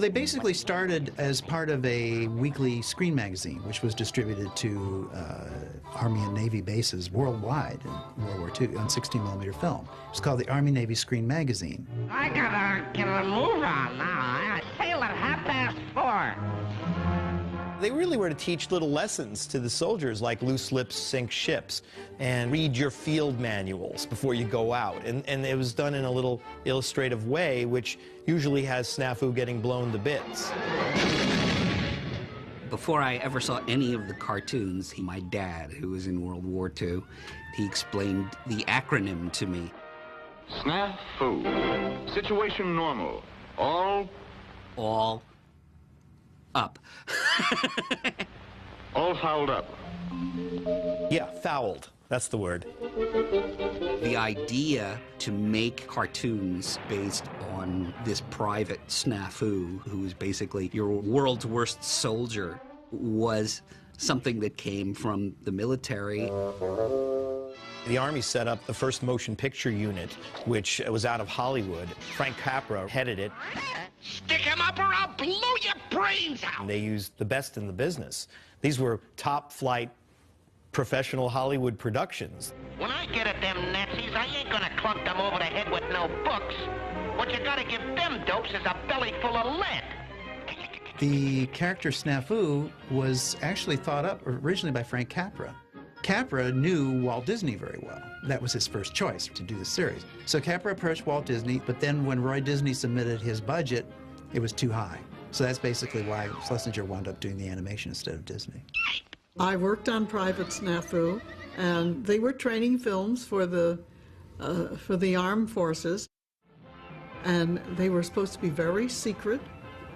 They basically started as part of a weekly screen magazine, which was distributed to Army and Navy bases worldwide in World War II on 16mm film. It's called the Army Navy Screen Magazine. I gotta get a move on now. I sail at 4:30. They really were to teach little lessons to the soldiers, like loose lips sink ships, and read your field manuals before you go out. And it was done in a little illustrative way, which usually has SNAFU getting blown to bits. Before I ever saw any of the cartoons, my dad, who was in World War II, he explained the acronym to me. SNAFU. Situation normal. All up. All fouled up. Yeah, fouled. That's the word. The idea to make cartoons based on this private SNAFU, who is basically your world's worst soldier, was something that came from the military. The Army set up the first motion picture unit, which was out of Hollywood. Frank Capra headed it. Stick him up or I'll blow your brains out. And they used the best in the business. These were top-flight professional Hollywood productions. When I get at them Nazis, I ain't gonna clunk them over the head with no books. What you gotta give them dopes is a belly full of lead. The character SNAFU was actually thought up originally by Frank Capra. Capra knew Walt Disney very well. That was his first choice to do the series. So Capra approached Walt Disney, but then when Roy Disney submitted his budget, it was too high. So that's basically why Schlesinger wound up doing the animation instead of Disney. I worked on Private SNAFU, and they were training films for the armed forces, and they were supposed to be very secret.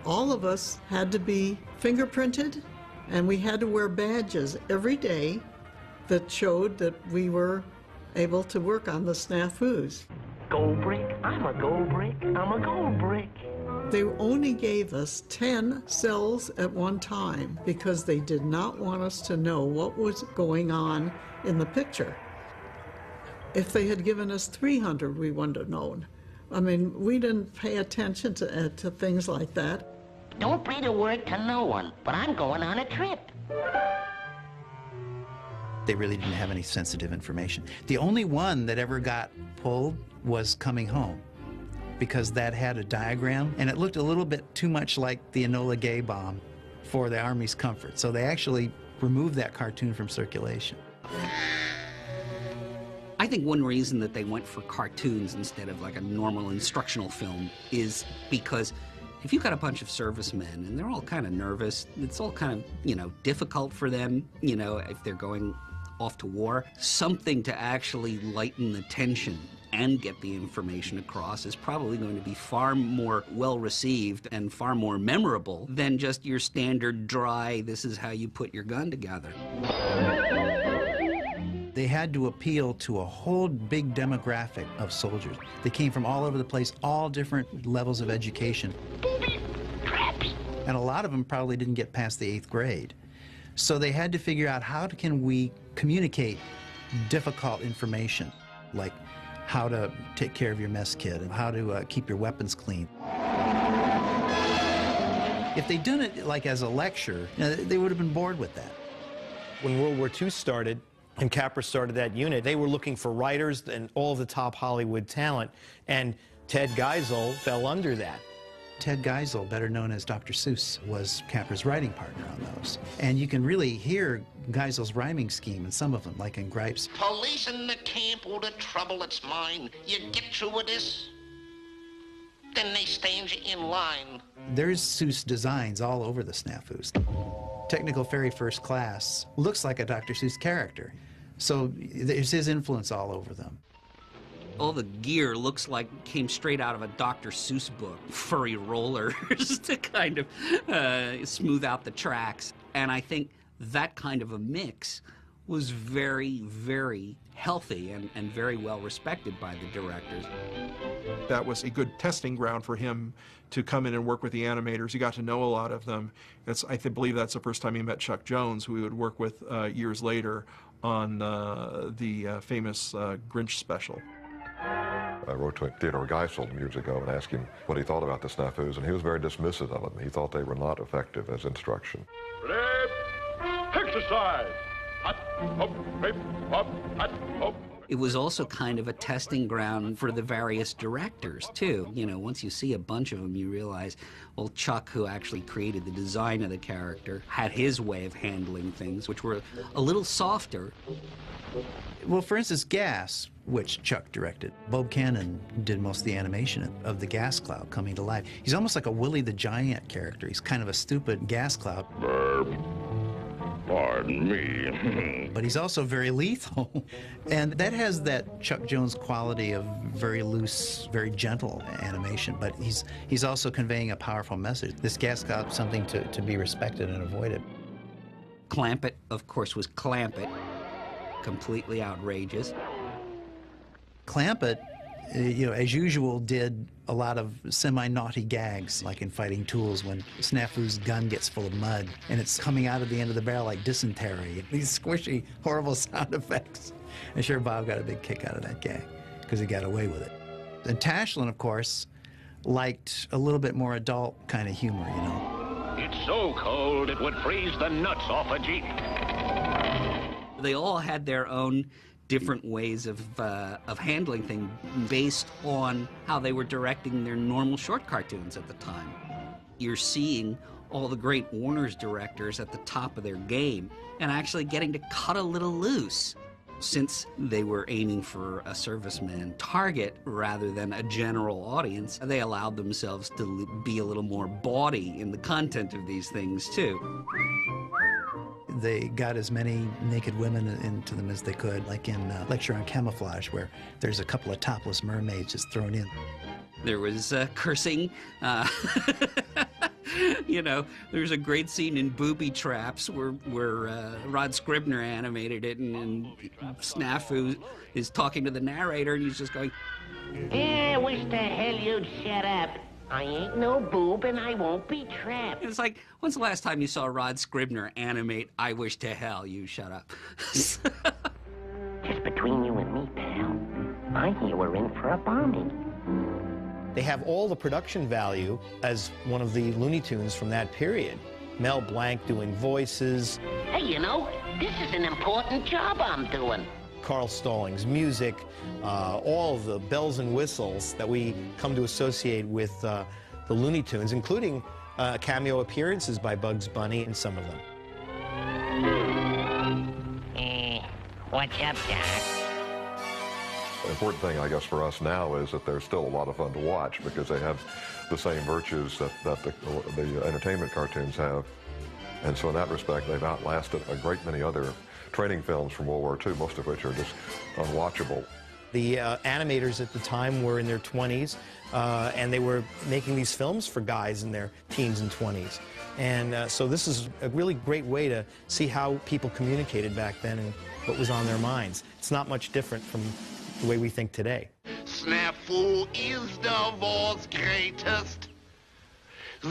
All of us had to be fingerprinted, and we had to wear badges every day that showed that we were able to work on the SNAFUs. Gold brick? I'm a gold brick. I'm a gold brick. They only gave us 10 cells at one time because they did not want us to know what was going on in the picture. If they had given us 300, we wouldn't have known. I mean, we didn't pay attention to things like that. Don't breathe a word to no one, but I'm going on a trip. They really didn't have any sensitive information. The only one that ever got pulled was Coming Home, because that had a diagram, and it looked a little bit too much like the Enola Gay bomb for the Army's comfort. So they actually removed that cartoon from circulation. I think one reason that they went for cartoons instead of like a normal instructional film is because if you've got a bunch of servicemen and they're all kind of nervous, it's all kind of, difficult for them, if they're going off to war, something to actually lighten the tension and get the information across is probably going to be far more well-received and far more memorable than just your standard dry, this is how you put your gun together. They had to appeal to a whole big demographic of soldiers. They came from all over the place, all different levels of education. Booby traps. And a lot of them probably didn't get past the 8th grade. So they had to figure out how can we communicate difficult information, like how to take care of your mess kit and how to keep your weapons clean. If they'd done it like as a lecture, they would have been bored with that. When World War II started and Capra started that unit, they were looking for writers and all the top Hollywood talent, and Ted Geisel fell under that. Ted Geisel, better known as Dr. Seuss, was Capra's writing partner on those. And you can really hear Geisel's rhyming scheme in some of them, like in Gripes. Police in the camp, all the trouble that's mine. You get through with this, then they stand you in line. There's Seuss designs all over the SNAFUs. Technical Fairy First Class looks like a Dr. Seuss character. So there's his influence all over them. All the gear looks like came straight out of a Dr. Seuss book. Furry rollers to kind of smooth out the tracks. And I think that kind of a mix was very, very healthy and very well respected by the directors. That was a good testing ground for him to come in and work with the animators. He got to know a lot of them. I believe that's the first time he met Chuck Jones, who he would work with years later on the famous Grinch special. I wrote to Theodore Geisel years ago and asked him what he thought about the SNAFUs, and he was very dismissive of them. He thought they were not effective as instruction. Exercise! Hop, hop, hip, hop, hop, hop. It was also kind of a testing ground for the various directors, too. You know, once you see a bunch of them, you realize, well, Chuck, who actually created the design of the character, had his way of handling things, which were a little softer. Well, for instance, Gas, which Chuck directed. Bob Cannon did most of the animation of the gas cloud coming to life. He's almost like a Willie the Giant character. He's kind of a stupid gas cloud. Pardon me. But he's also very lethal. And that has that Chuck Jones quality of very loose, very gentle animation, but he's also conveying a powerful message. This gas cloud is something to be respected and avoided. Clampett, of course, was Clampett. Completely outrageous. Clampett, you know, as usual, did a lot of semi-naughty gags, like in Fighting Tools when Snafu's gun gets full of mud and it's coming out of the end of the barrel like dysentery. These squishy, horrible sound effects. And sure, Bob got a big kick out of that gag because he got away with it. And Tashlin, of course, liked a little bit more adult kind of humor, you know. It's so cold it would freeze the nuts off a Jeep. They all had their own different ways of handling things based on how they were directing their normal short cartoons at the time. You're seeing all the great Warner's directors at the top of their game and actually getting to cut a little loose. Since they were aiming for a serviceman target rather than a general audience, they allowed themselves to be a little more bawdy in the content of these things, too. They got as many naked women into them as they could, like in Lecture on Camouflage, where there's a couple of topless mermaids just thrown in. There was cursing. You know, there's a great scene in Booby Traps where Rod Scribner animated it, and SNAFU is talking to the narrator, and he's just going, I wish the hell you'd shut up. I ain't no boob and I won't be trapped. It's like, when's the last time you saw Rod Scribner animate I Wish to Hell You Shut Up? Just between you and me, pal, I hear we're in for a bombing. They have all the production value as one of the Looney Tunes from that period. Mel Blanc doing voices. Hey, you know, this is an important job I'm doing. Carl Stallings' music, all the bells and whistles that we come to associate with the Looney Tunes, including cameo appearances by Bugs Bunny in some of them. What's up, Doc? The important thing, I guess, for us now is that they're still a lot of fun to watch because they have the same virtues that the entertainment cartoons have. And so in that respect, they've outlasted a great many other training films from World War II, most of which are just unwatchable. The animators at the time were in their 20s, and they were making these films for guys in their teens and 20s. And so this is a really great way to see how people communicated back then and what was on their minds. It's not much different from the way we think today. SNAFU is the world's greatest. The